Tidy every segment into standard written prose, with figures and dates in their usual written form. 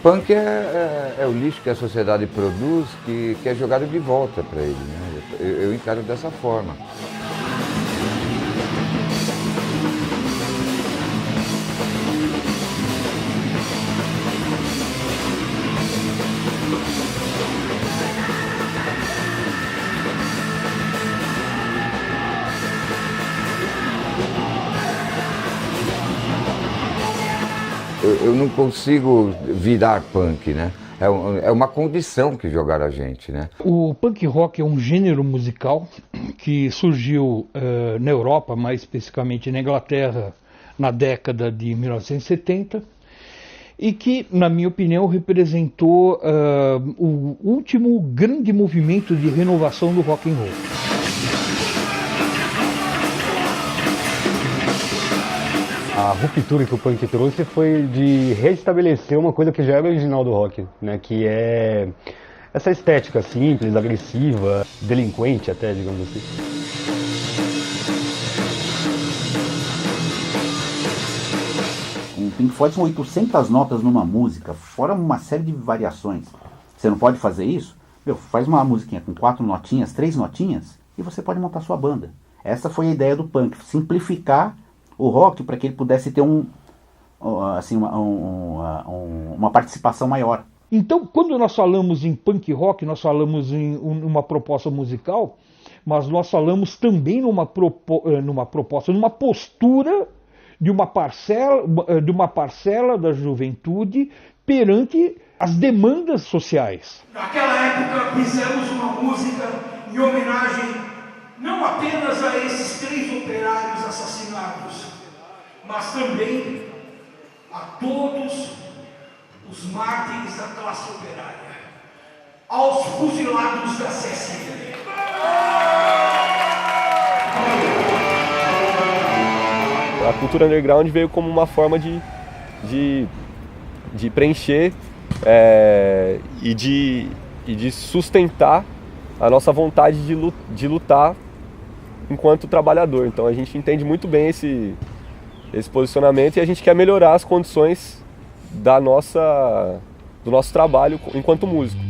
punk é o lixo que a sociedade produz, que é jogado de volta para ele, né? Eu encaro dessa forma. Eu não consigo virar punk, né? É uma condição que jogaram a gente, né? O punk rock é um gênero musical que surgiu na Europa, mais especificamente na Inglaterra, na década de 1970, e que, na minha opinião, representou o último grande movimento de renovação do rock and roll. A ruptura que o punk trouxe foi de restabelecer uma coisa que já era original do rock, né? Que é essa estética simples, agressiva, delinquente até, digamos assim. O Pink Floyd são 800 notas numa música, fora uma série de variações. Você não pode fazer isso? Faz uma musiquinha com 4 notinhas, 3 notinhas, e você pode montar sua banda. Essa foi a ideia do punk, simplificar o rock para que ele pudesse ter uma participação maior. Então, quando nós falamos em punk rock, nós falamos em uma proposta musical, mas nós falamos também numa proposta, numa postura de uma parcela da juventude perante as demandas sociais. Naquela época fizemos uma música em homenagem não apenas a esses 3 operários assassinados, mas também a todos os mártires da classe operária, aos fuzilados da CSN. A cultura underground veio como uma forma de preencher e de sustentar a nossa vontade de lutar enquanto trabalhador. Então a gente entende muito bem esse posicionamento e a gente quer melhorar as condições do nosso trabalho enquanto músico.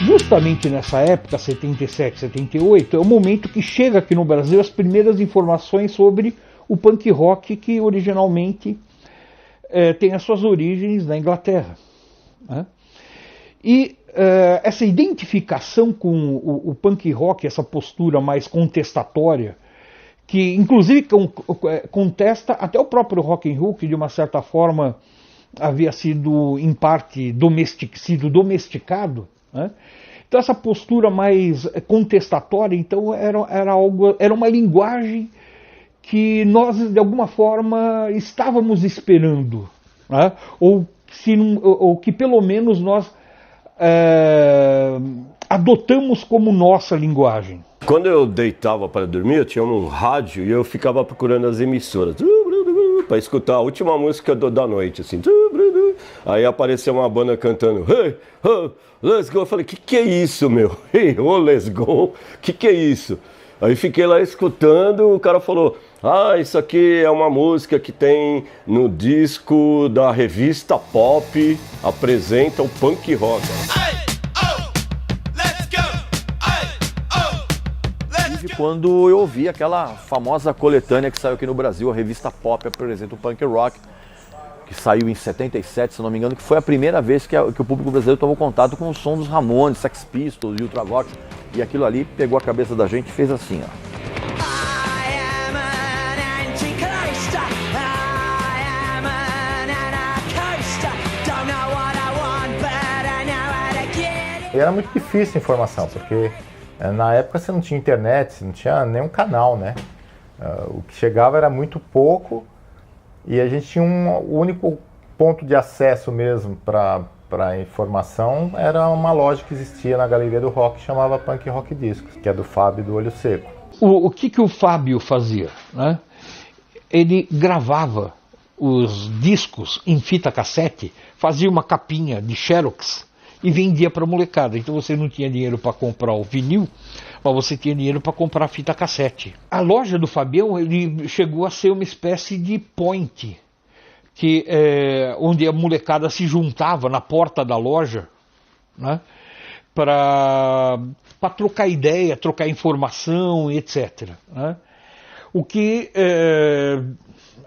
Justamente nessa época, 77, 78, é o momento que chega aqui no Brasil as primeiras informações sobre o punk rock, que originalmente tem as suas origens na Inglaterra, né? E essa identificação com o punk rock, essa postura mais contestatória, que inclusive contesta até o próprio rock and roll, que de uma certa forma havia sido em parte domesticado, né? Então essa postura mais contestatória, então era uma linguagem que nós de alguma forma estávamos esperando, né? ou que pelo menos nós adotamos como nossa linguagem. Quando eu deitava para dormir, eu tinha um rádio e eu ficava procurando as emissoras para escutar a última música da noite, assim. Aí apareceu uma banda cantando Hey, oh, let's go. Eu falei, que é isso, meu? Hey, oh, let's go. Que é isso? Aí fiquei lá escutando, o cara falou, isso aqui é uma música que tem no disco da revista Pop, apresenta o punk rock. Quando eu ouvi aquela famosa coletânea que saiu aqui no Brasil, a revista Pop apresenta o punk rock, que saiu em 77, se não me engano, que foi a primeira vez que o público brasileiro tomou contato com o som dos Ramones, Sex Pistols e Ultravox, e aquilo ali pegou a cabeça da gente e fez assim, ó. E era muito difícil a informação, porque na época você não tinha internet, você não tinha nenhum canal, né? O que chegava era muito pouco e a gente tinha o único ponto de acesso mesmo para a informação era uma loja que existia na Galeria do Rock, que chamava Punk Rock Discos, que é do Fábio do Olho Seco. O que o Fábio fazia, né? Ele gravava os discos em fita cassete, fazia uma capinha de Xerox e vendia para a molecada. Então você não tinha dinheiro para comprar o vinil, mas você tinha dinheiro para comprar a fita cassete. A loja do Fabião, ele chegou a ser uma espécie de point, onde a molecada se juntava na porta da loja, né, para trocar ideia, trocar informação, etc. Né? O que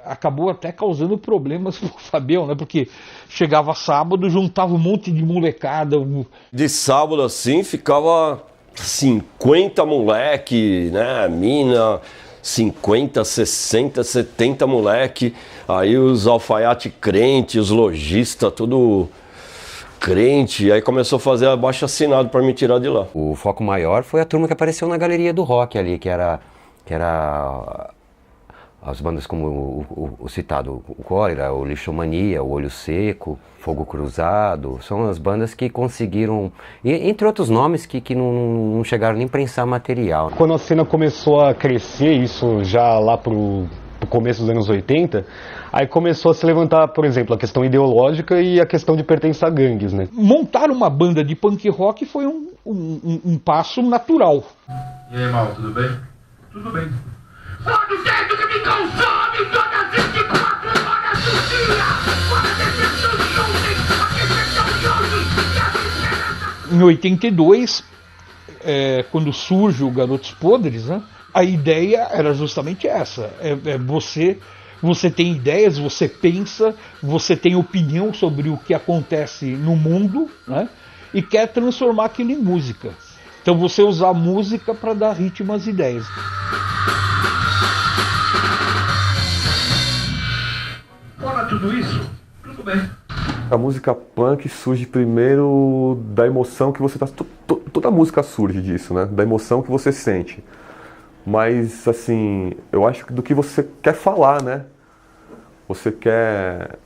acabou até causando problemas para o Fabião, né? Porque chegava sábado, juntava um monte de molecada. De sábado assim, ficava 50 moleque, né? Mina, 50, 60, 70 moleque. Aí os alfaiate crente, os lojistas, tudo crente. Aí começou a fazer abaixo-assinado para me tirar de lá. O foco maior foi a turma que apareceu na galeria do rock ali, que era as bandas como o citado, o Cólera, o Lixomania, o Olho Seco, Fogo Cruzado. São as bandas que conseguiram, entre outros nomes que não chegaram nem a prensar material. Quando a cena começou a crescer, isso já lá pro começo dos anos 80, aí começou a se levantar, por exemplo, a questão ideológica e a questão de pertencer a gangues, né? Montar uma banda de punk rock foi um passo natural. E aí, Mal, tudo bem? Tudo bem. Pode ser que me consome todas 24 horas do dia. Para decepção de ontem, a decepção de hoje e as esperanças. Em 82, quando surge o Garotos Podres, né, a ideia era justamente essa. Você tem ideias, você pensa, você tem opinião sobre o que acontece no mundo, né, e quer transformar aquilo em música. Então você usa a música para dar ritmo às ideias. Fora tudo isso, tudo bem. A música punk surge primeiro da emoção que você tá... Toda música surge disso, né? Da emoção que você sente. Mas, assim, eu acho que do que você quer falar, né? Você quer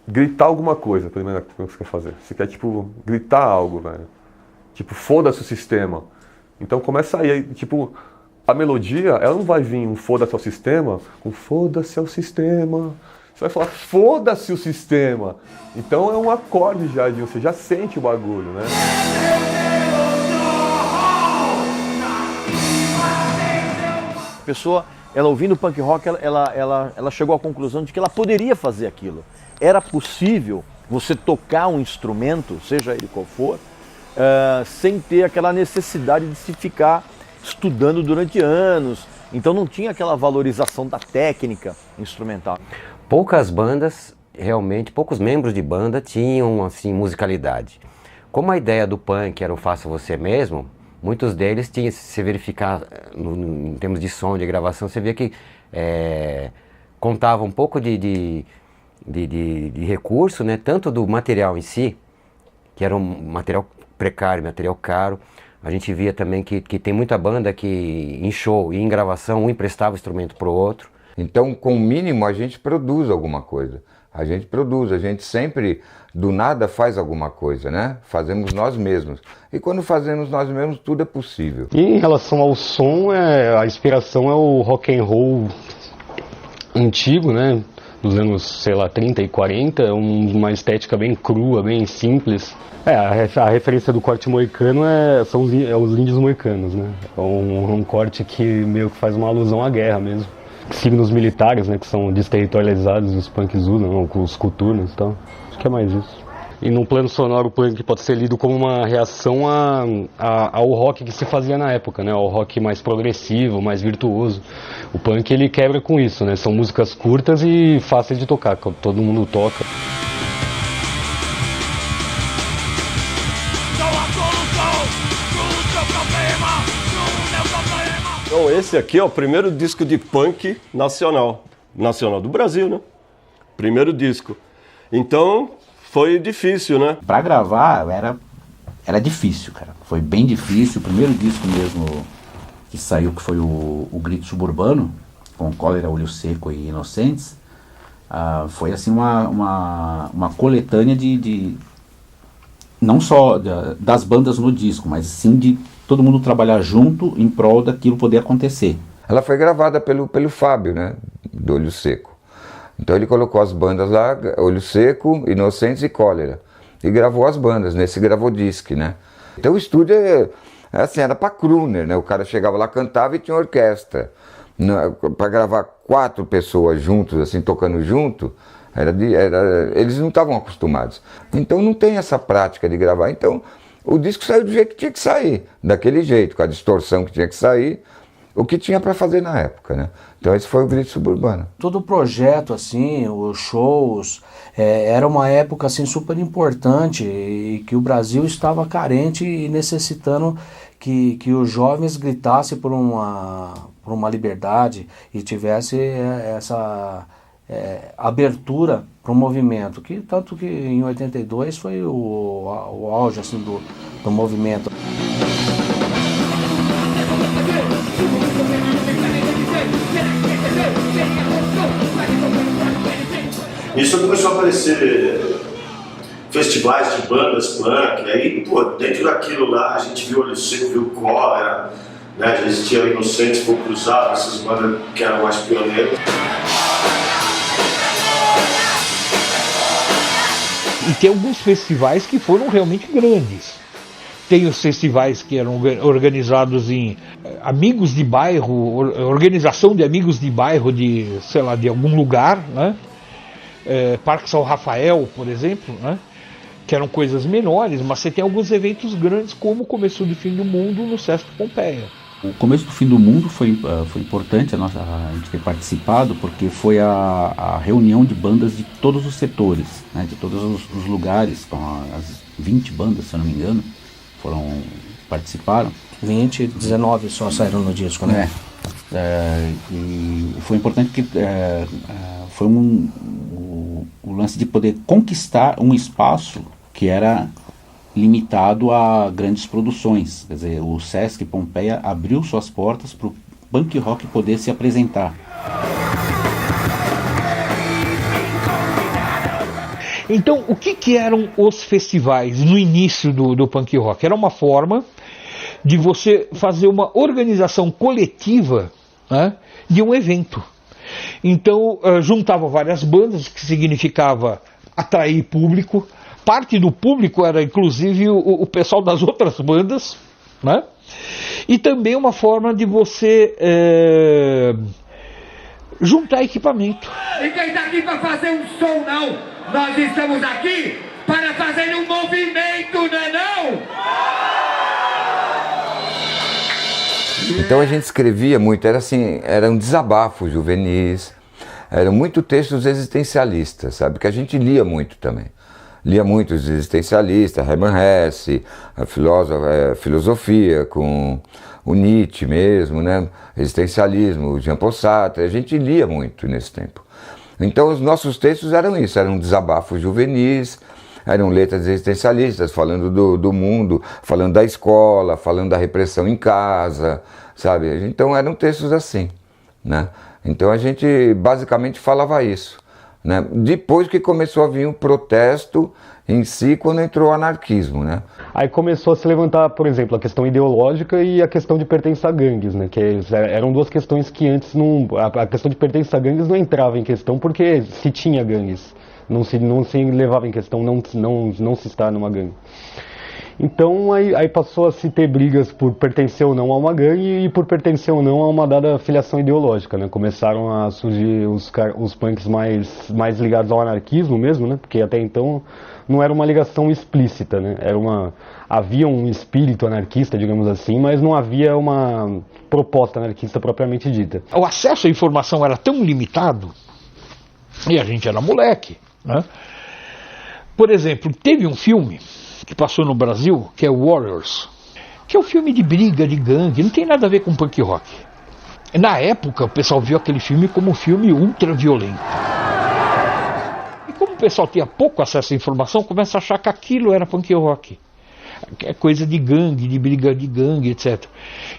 gritar alguma coisa, a primeira coisa que você quer fazer. Você quer, tipo, gritar algo, velho. Tipo, foda-se o sistema. Então começa aí, tipo, a melodia, ela não vai vir um foda-se ao sistema, com foda-se ao sistema. Você vai falar, foda-se o sistema. Então é um acorde já, você já sente o bagulho, né? A pessoa, ela ouvindo punk rock, ela chegou à conclusão de que ela poderia fazer aquilo. Era possível você tocar um instrumento, seja ele qual for, sem ter aquela necessidade de se ficar estudando durante anos. Então não tinha aquela valorização da técnica instrumental. Poucas bandas, realmente, poucos membros de banda tinham, assim, musicalidade. Como a ideia do punk era o faça você mesmo, muitos deles tinham, se você verificar em termos de som, de gravação, você via que contava um pouco de recurso, né? Tanto do material em si, que era um material precário, material caro. A gente via também que tem muita banda que em show e em gravação um emprestava o instrumento para o outro. Então, com o mínimo, a gente produz alguma coisa. A gente sempre, do nada, faz alguma coisa, né? Fazemos nós mesmos. E quando fazemos nós mesmos, tudo é possível. E em relação ao som, a inspiração é o rock and roll antigo, né? Dos anos, sei lá, 30 e 40, uma estética bem crua, bem simples. A referência do corte moicano são os índios moicanos, né? É um corte que meio que faz uma alusão à guerra mesmo. Signos militares, né, que são desterritorializados, os punks usam, com os coturnos e tal. Acho que é mais isso. E num plano sonoro, o punk pode ser lido como uma reação ao rock que se fazia na época, né? Ao rock mais progressivo, mais virtuoso. O punk, ele quebra com isso, né? São músicas curtas e fáceis de tocar, todo mundo toca. Então esse aqui é o primeiro disco de punk nacional do Brasil, né? Primeiro disco. Então foi difícil, né? Pra gravar era difícil, cara. Foi bem difícil. O primeiro disco mesmo que saiu, que foi o Grito Suburbano, com Cólera, Olho Seco e Inocentes, foi assim uma coletânea de não só das bandas no disco, mas sim de todo mundo trabalhar junto em prol daquilo poder acontecer. Ela foi gravada pelo Fábio, né, do Olho Seco. Então ele colocou as bandas lá, Olho Seco, Inocentes e Cólera. e gravou as bandas, nesse Gravodisc, né? Então o estúdio assim, era para crooner, né? O cara chegava lá, cantava e tinha orquestra. Para gravar 4 pessoas juntos, assim, tocando junto, eles não estavam acostumados. Então não tem essa prática de gravar. Então o disco saiu do jeito que tinha que sair, daquele jeito, com a distorção que tinha que sair, o que tinha para fazer na época, né? Então esse foi o Grito Suburbano. Todo o projeto, assim, os shows, era uma época assim, super importante e que o Brasil estava carente e necessitando que os jovens gritassem por uma liberdade e tivesse essa abertura para o movimento, que tanto que em 82 foi o auge assim, do movimento. Isso começou a aparecer festivais de bandas punk, aí, pô, dentro daquilo lá a gente viu Olho Seco, viu Cólera, né, já existia Inocentes, Fogo Cruzado, essas bandas que eram mais pioneiras. E tem alguns festivais que foram realmente grandes. Tem os festivais que eram organizados em amigos de bairro, organização de amigos de bairro de, sei lá, de algum lugar, né? Parque São Rafael, por exemplo, né? Que eram coisas menores, mas você tem alguns eventos grandes, como o Começo do Fim do Mundo no Sesc Pompeia. O Começo do Fim do Mundo foi importante a gente ter participado, porque foi a reunião de bandas de todos os setores, né? De todos os lugares, com as 20 bandas, se eu não me engano, participaram. 20, 19 só saíram no disco, né? E foi importante que foi o lance de poder conquistar um espaço que era limitado a grandes produções. Quer dizer, o Sesc Pompeia abriu suas portas para o punk rock poder se apresentar. Então, o que eram os festivais no início do punk rock? Era uma forma de você fazer uma organização coletiva, né, de um evento. Então, juntava várias bandas, que significava atrair público. Parte do público era, inclusive, o pessoal das outras bandas, né? E também uma forma de você juntar equipamento. Ninguém está aqui para fazer um som, não. Nós estamos aqui para fazer um movimento, não é não? Então a gente escrevia muito, eram desabafos juvenis, eram muito textos existencialistas, sabe? Que a gente lia muito também. Lia muito os existencialistas, Hermann Hesse, a filosofia com o Nietzsche mesmo, né? Existencialismo, o Jean-Paul Sartre, a gente lia muito nesse tempo. Então os nossos textos eram isso, eram desabafos juvenis, eram letras existencialistas, falando do mundo, falando da escola, falando da repressão em casa, sabe? Então eram textos assim, né? Então a gente basicamente falava isso, né? Depois que começou a vir o protesto em si, quando entrou o anarquismo, né? Aí começou a se levantar, por exemplo, a questão ideológica e a questão de pertença a gangues, né? Que eram duas questões que antes não... A questão de pertença a gangues não entrava em questão porque se tinha gangues. Não se levava em questão não se estar numa gangue. Então aí passou a se ter brigas por pertencer ou não a uma gangue e por pertencer ou não a uma dada filiação ideológica, né? Começaram a surgir os punks mais ligados ao anarquismo mesmo, né? Porque até então não era uma ligação explícita, né? Havia um espírito anarquista, digamos assim, mas não havia uma proposta anarquista propriamente dita. O acesso à informação era tão limitado, e a gente era moleque, né? Por exemplo, teve um filme que passou no Brasil, que é Warriors, que é um filme de briga, de gangue, não tem nada a ver com punk rock. Na época, o pessoal viu aquele filme como um filme ultra violento. E como o pessoal tinha pouco acesso à informação, começa a achar que aquilo era punk rock. É coisa de gangue, de briga de gangue, etc.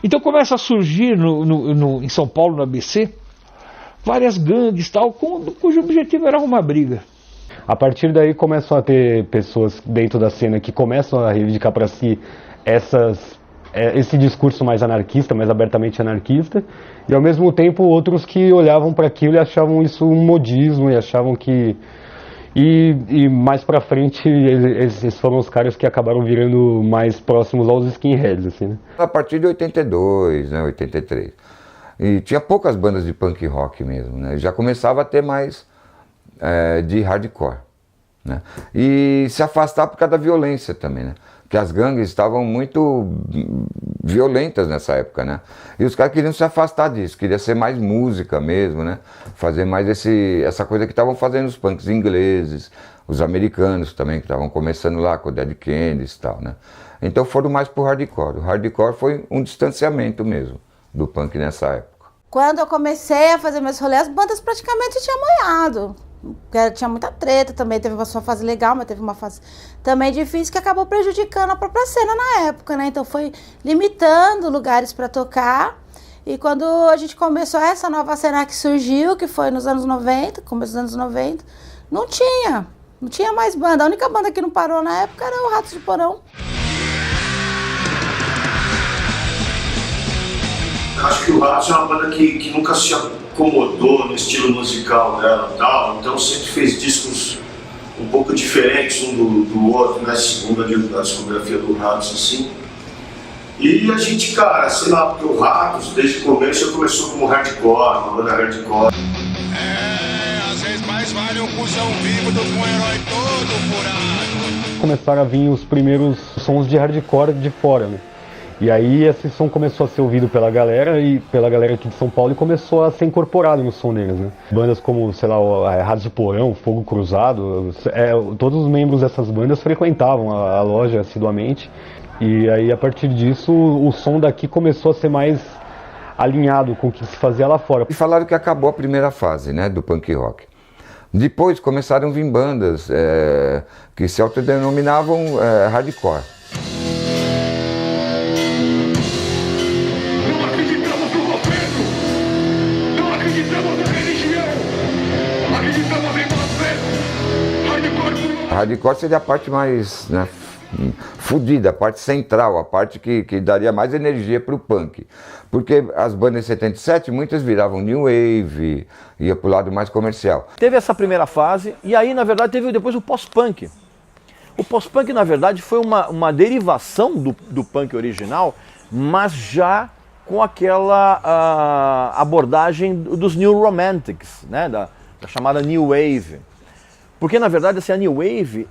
Então começa a surgir em São Paulo, no ABC, várias gangues, tal, cujo objetivo era arrumar briga. A partir daí começam a ter pessoas dentro da cena que começam a reivindicar para si esse discurso mais anarquista, mais abertamente anarquista, e ao mesmo tempo outros que olhavam para aquilo e achavam isso um modismo e achavam que E mais pra frente, esses foram os caras que acabaram virando mais próximos aos skinheads, assim, né? A partir de 82, né, 83. E tinha poucas bandas de punk rock mesmo, né? Já começava a ter mais de hardcore, né? E se afastar por causa da violência também, né? Porque as gangues estavam muito violentas nessa época, né? E os caras queriam se afastar disso, queriam ser mais música mesmo, né? Fazer mais essa coisa que estavam fazendo os punks ingleses, os americanos também, que estavam começando lá com o Dead Kennedys e tal, né? Então foram mais pro hardcore. O hardcore foi um distanciamento mesmo do punk nessa época. Quando eu comecei a fazer meus rolês, as bandas praticamente tinham moiado. Tinha muita treta também, teve uma sua fase legal, mas teve uma fase também difícil que acabou prejudicando a própria cena na época, né? Então foi limitando lugares para tocar. E quando a gente começou essa nova cena que surgiu, que foi nos anos 90, começo dos anos 90, não tinha mais banda. A única banda que não parou na época era o Ratos de Porão. Acho que o Ratos é uma banda que nunca se acomodou no estilo musical dela e tal, então sempre fez discos um pouco diferentes um do outro, né, segundo a discografia do Ratos, assim. E a gente, cara, sei lá, porque o Ratos, desde o começo, já começou como hardcore, uma banda hardcore. Às vezes mais vale um cuzão vivo do que um herói todo furado. Começaram a vir os primeiros sons de hardcore de fora, né? E aí esse som começou a ser ouvido pela galera aqui de São Paulo e começou a ser incorporado no som deles, né? Bandas como, sei lá, Ratos de Porão, Fogo Cruzado, todos os membros dessas bandas frequentavam a loja assiduamente. E aí a partir disso o som daqui começou a ser mais alinhado com o que se fazia lá fora. E falaram que acabou a primeira fase, né, do punk rock. Depois começaram a vir bandas que se autodenominavam hardcore. A hardcore seria a parte mais, né, fudida, a parte central, a parte que daria mais energia para o punk. Porque as bandas de 77, muitas viravam new wave, ia para o lado mais comercial. Teve essa primeira fase e aí, na verdade, teve depois o pós-punk. O pós-punk, na verdade, foi uma derivação do punk original, mas já com aquela abordagem dos New Romantics, né, da chamada New Wave. Porque, na verdade, assim, a New Wave,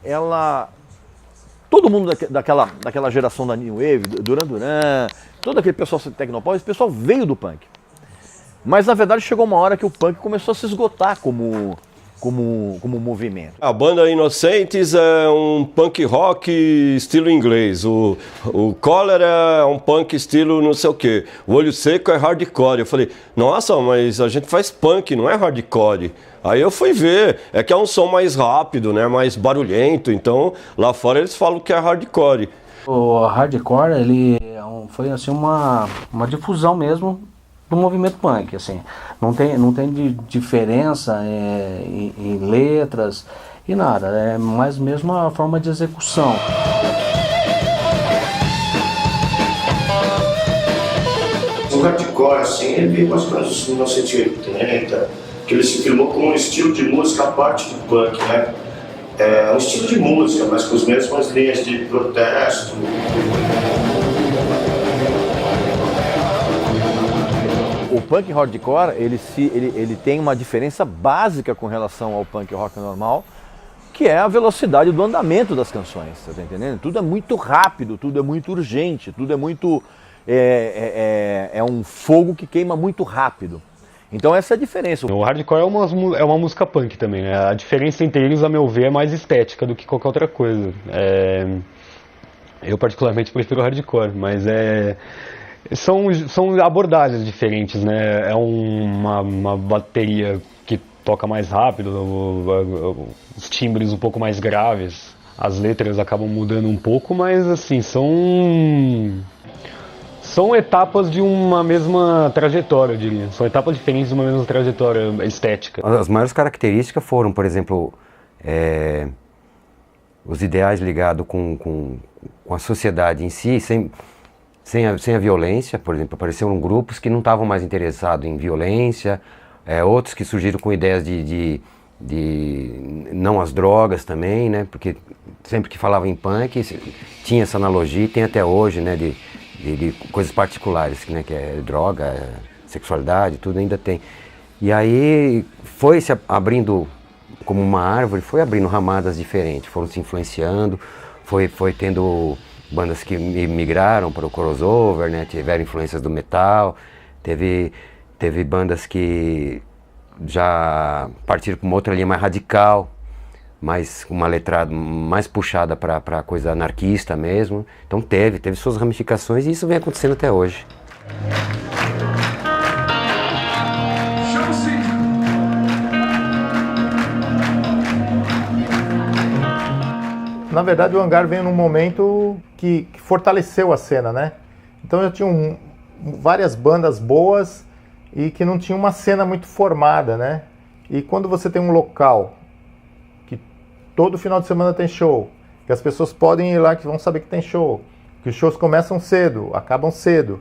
todo mundo daquela geração da New Wave, Duran Duran, todo aquele pessoal tecnopop, esse pessoal veio do punk. Mas, na verdade, chegou uma hora que o punk começou a se esgotar como movimento. A banda Inocentes é um punk rock estilo inglês, o Cólera é um punk estilo não sei o que, o Olho Seco é hardcore. Eu falei, nossa, mas a gente faz punk, não é hardcore. Aí eu fui ver, é que é um som mais rápido, né, mais barulhento, então lá fora eles falam que é hardcore. O hardcore, ele foi assim uma difusão mesmo do movimento punk, assim. Não tem diferença em letras e nada, é mais mesmo a forma de execução. O hardcore, assim, ele veio mais ou menos nos 1980, que ele se firmou como um estilo de música à parte do punk, né? É um estilo de música, mas com as mesmas linhas de protesto. O punk hardcore, ele tem uma diferença básica com relação ao punk rock normal, que é a velocidade do andamento das canções, você tá entendendo? Tudo é muito rápido, tudo é muito urgente, tudo é muito... É um fogo que queima muito rápido. Então essa é a diferença. O hardcore é uma música punk também, né? A diferença entre eles, a meu ver, é mais estética do que qualquer outra coisa. Eu particularmente prefiro o hardcore, mas são abordagens diferentes, né? É uma bateria que toca mais rápido, os timbres um pouco mais graves, as letras acabam mudando um pouco, mas assim, são etapas de uma mesma trajetória, eu diria. São etapas diferentes de uma mesma trajetória estética. As maiores características foram, por exemplo, os ideais ligados com a sociedade em si, sem a violência. Por exemplo, apareceram grupos que não estavam mais interessados em violência, outros que surgiram com ideias de não às drogas também, né? Porque sempre que falava em punk tinha essa analogia, e tem até hoje, né? De coisas particulares, né? Que é droga, sexualidade, tudo ainda tem. E aí foi se abrindo como uma árvore, foi abrindo ramadas diferentes, foram se influenciando, foi tendo bandas que migraram para o crossover, né? Tiveram influências do metal, teve bandas que já partiram para uma outra linha mais radical, mais uma letra mais puxada para coisa anarquista mesmo. Então teve suas ramificações e isso vem acontecendo até hoje. Na verdade, o Hangar veio num momento que fortaleceu a cena, né? Então eu tinha várias bandas boas e que não tinha uma cena muito formada, né? E quando você tem um local que todo final de semana tem show, que as pessoas podem ir lá, que vão saber que tem show, que os shows começam cedo, acabam cedo,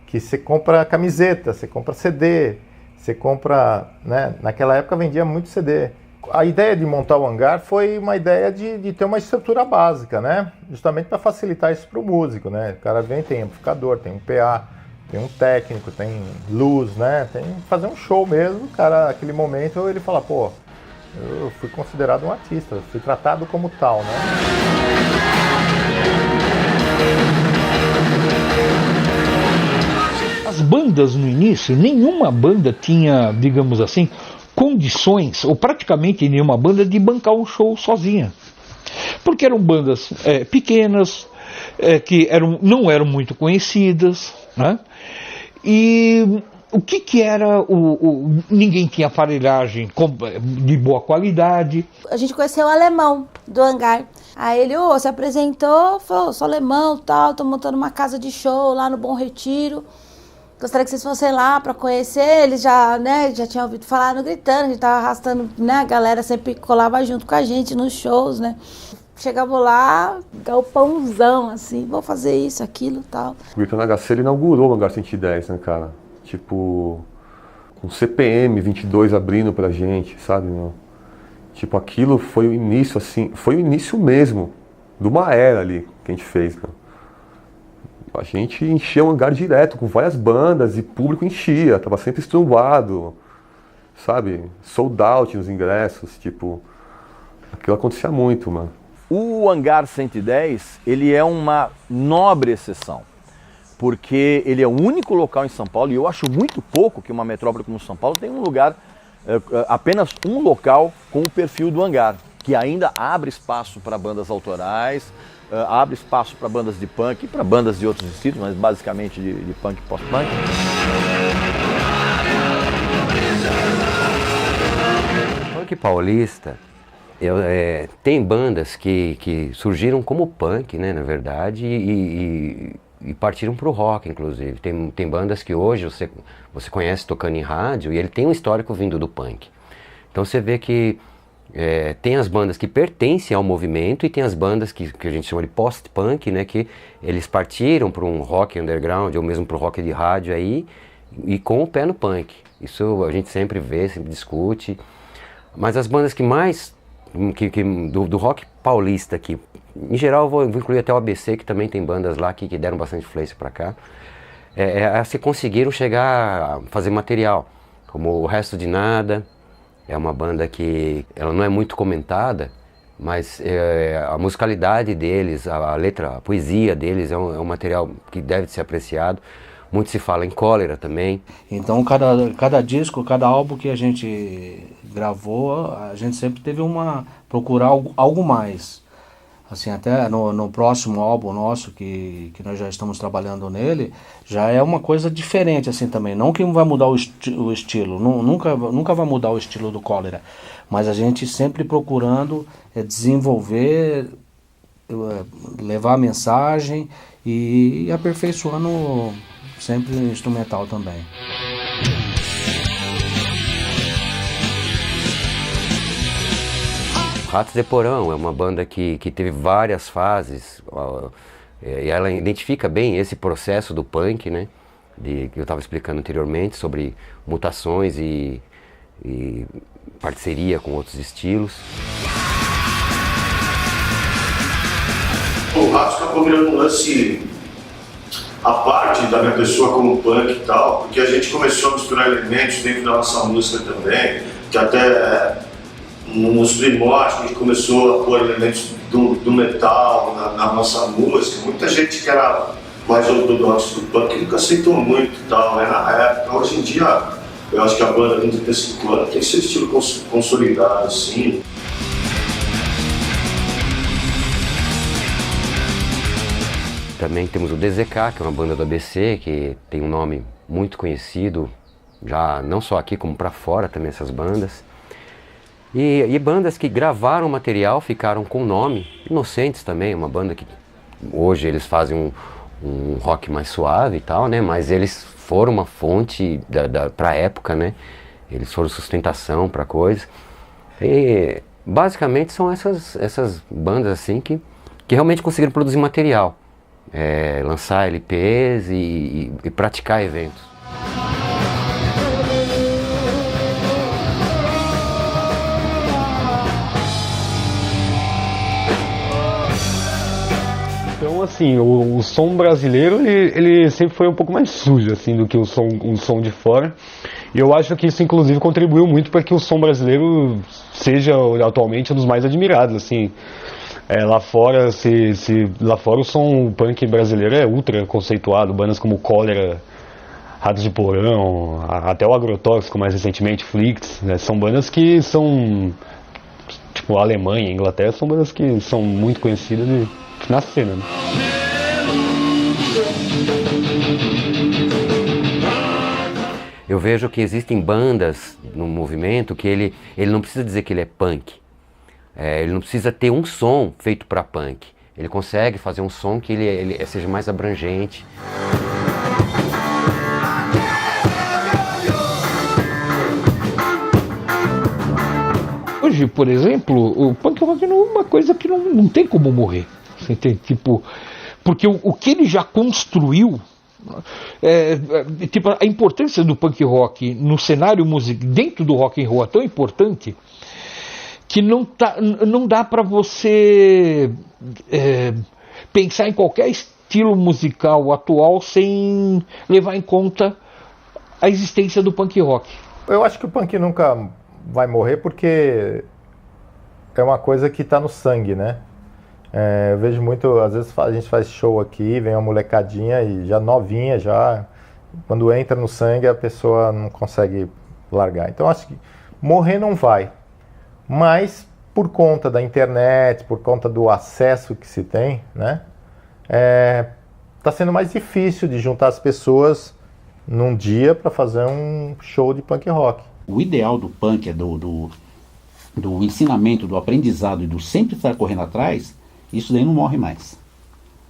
que você compra camiseta, você compra CD, você compra, né? Naquela época vendia muito CD. A ideia de montar o Hangar foi uma ideia de ter uma estrutura básica, né? Justamente para facilitar isso para o músico, né? O cara vem, tem amplificador, tem um PA, tem um técnico, tem luz, né? Tem que fazer um show mesmo. O cara, naquele momento, ele fala, pô, eu fui considerado um artista, eu fui tratado como tal, né? As bandas no início, nenhuma banda tinha, digamos assim, condições, ou praticamente nenhuma banda, de bancar um show sozinha. Porque eram bandas pequenas, que não eram muito conhecidas, né? E o que era ninguém tinha aparelhagem de boa qualidade. A gente conheceu o alemão do Hangar. Aí ele se apresentou, falou, sou alemão, tal, tô montando uma casa de show lá no Bom Retiro. Gostaria que vocês fossem lá para conhecer. Eles já tinham ouvido falar no Gritando, a gente tava arrastando, né? A galera sempre colava junto com a gente nos shows, né? Chegava lá, galpãozão, assim, vou fazer isso, aquilo, tal. O Gritando HC, ele inaugurou o Hangar 110, né, cara? Tipo, com CPM 22 abrindo pra gente, sabe, meu? Tipo, aquilo foi o início, assim, foi o início mesmo de uma era ali que a gente fez, meu. A gente enchia o Hangar direto, com várias bandas, e público enchia, tava sempre estrumbado, sabe? Sold out nos ingressos, tipo, aquilo acontecia muito, mano. O Hangar 110, ele é uma nobre exceção, porque ele é o único local em São Paulo, e eu acho muito pouco que uma metrópole como São Paulo tem um lugar, apenas um local com o perfil do Hangar, que ainda abre espaço para bandas autorais, abre espaço para bandas de punk e para bandas de outros estilos, mas basicamente de punk e post-punk. Punk paulista, tem bandas que surgiram como punk, né, na verdade, e partiram para o rock, inclusive. Tem bandas que hoje você conhece tocando em rádio e ele tem um histórico vindo do punk. Então você vê que tem as bandas que pertencem ao movimento e tem as bandas que a gente chama de post-punk, né, que eles partiram para um rock underground ou mesmo para o rock de rádio aí, e com o pé no punk. Isso a gente sempre vê, sempre discute. Mas as bandas que mais, do rock paulista aqui, em geral eu vou incluir até o ABC, que também tem bandas lá que deram bastante influência para cá, se conseguiram chegar a fazer material, como O Resto de Nada. É uma banda que ela não é muito comentada, mas a musicalidade deles, a letra, a poesia deles é um material que deve ser apreciado. Muito se fala em Cólera também. Então cada disco, cada álbum que a gente gravou, a gente sempre teve procurar algo mais. Assim, até no próximo álbum nosso, que nós já estamos trabalhando nele, já é uma coisa diferente assim também. Não que vai mudar o estilo, nunca vai mudar o estilo do Cólera, mas a gente sempre procurando desenvolver, levar a mensagem e aperfeiçoando sempre o instrumental também. Ratos de Porão é uma banda que teve várias fases, e ela identifica bem esse processo do punk, né, que eu estava explicando anteriormente, sobre mutações e e parceria com outros estilos. O Ratos acabou virando um lance a parte da minha pessoa como punk e tal, porque a gente começou a misturar elementos dentro da nossa música também, que até nos primórdios a gente começou a pôr elementos do metal na nossa música. Muita gente que era mais ortodoxo do punk nunca aceitou muito e tal, né, na época. Hoje em dia, eu acho que a banda com 35 anos tem seu estilo consolidado, assim. Também temos o DZK, que é uma banda do ABC, que tem um nome muito conhecido, já não só aqui como para fora também essas bandas. E bandas que gravaram material, ficaram com o nome. Inocentes também, uma banda que hoje eles fazem um rock mais suave e tal, né? Mas eles foram uma fonte para a época, né? Eles foram sustentação para coisa. E basicamente são essas bandas assim que realmente conseguiram produzir material. Lançar LPs e praticar eventos. Então, assim, o som brasileiro, ele sempre foi um pouco mais sujo, assim, do que o som de fora. E eu acho que isso, inclusive, contribuiu muito para que o som brasileiro seja, atualmente, um dos mais admirados, assim. Lá fora, lá fora o som punk brasileiro é ultra conceituado, bandas como Cólera, Ratos de Porão, até o Agrotóxico mais recentemente, Flix, né? São bandas que são, tipo, a Alemanha, a Inglaterra, são bandas que são muito conhecidas na cena, né? Eu vejo que existem bandas no movimento que ele não precisa dizer que ele é punk. Ele não precisa ter um som feito para punk. Ele consegue fazer um som que ele seja mais abrangente. Hoje, por exemplo, o punk rock é uma coisa que não tem como morrer. Você tem, tipo, porque o que ele já construiu, tipo, a importância do punk rock no cenário musical, dentro do rock and roll é tão importante que não dá para você pensar em qualquer estilo musical atual sem levar em conta a existência do punk rock. Eu acho que o punk nunca vai morrer porque é uma coisa que está no sangue, né? Eu vejo muito, às vezes a gente faz show aqui, vem uma molecadinha e já novinha, quando entra no sangue a pessoa não consegue largar. Então acho que morrer não vai. Mas, por conta da internet, por conta do acesso que se tem, né, tá sendo mais difícil de juntar as pessoas num dia para fazer um show de punk rock. O ideal do punk é do ensinamento, do aprendizado e do sempre estar correndo atrás, isso daí não morre mais.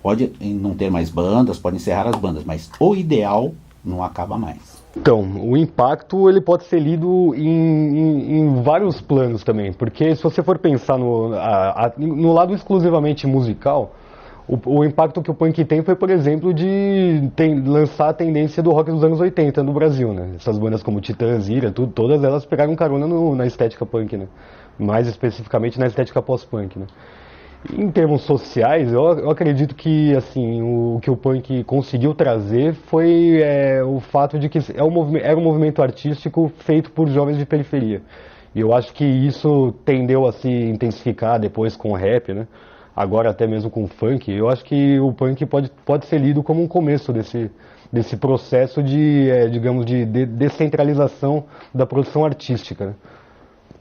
Pode não ter mais bandas, pode encerrar as bandas, mas o ideal não acaba mais. Então, o impacto ele pode ser lido em vários planos também, porque se você for pensar no lado exclusivamente musical, o impacto que o punk tem foi, por exemplo, de lançar a tendência do rock dos anos 80 no Brasil, né? Essas bandas como Titãs, Ira, todas elas pegaram carona na estética punk, né? Mais especificamente na estética pós-punk, né? Em termos sociais, eu acredito que assim, o que o punk conseguiu trazer foi o fato de que era um movimento artístico feito por jovens de periferia. E eu acho que isso tendeu a se intensificar depois com o rap, né? Agora até mesmo com o funk. Eu acho que o punk pode ser lido como um começo desse processo digamos, de descentralização da produção artística, né?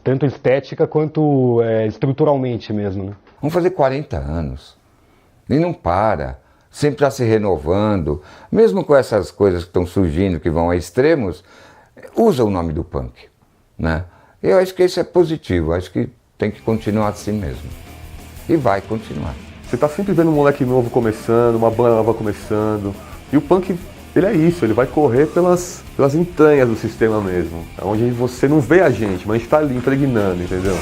Tanto estética quanto estruturalmente mesmo, né? Vamos fazer 40 anos. E não para. Sempre está se renovando. Mesmo com essas coisas que estão surgindo, que vão a extremos, usa o nome do punk, né? Eu acho que isso é positivo. Acho que tem que continuar assim mesmo. E vai continuar. Você está sempre vendo um moleque novo começando, uma banda nova começando. E o punk, ele é isso. Ele vai correr pelas entranhas do sistema mesmo. Onde você não vê a gente, mas a gente está ali impregnando, entendeu?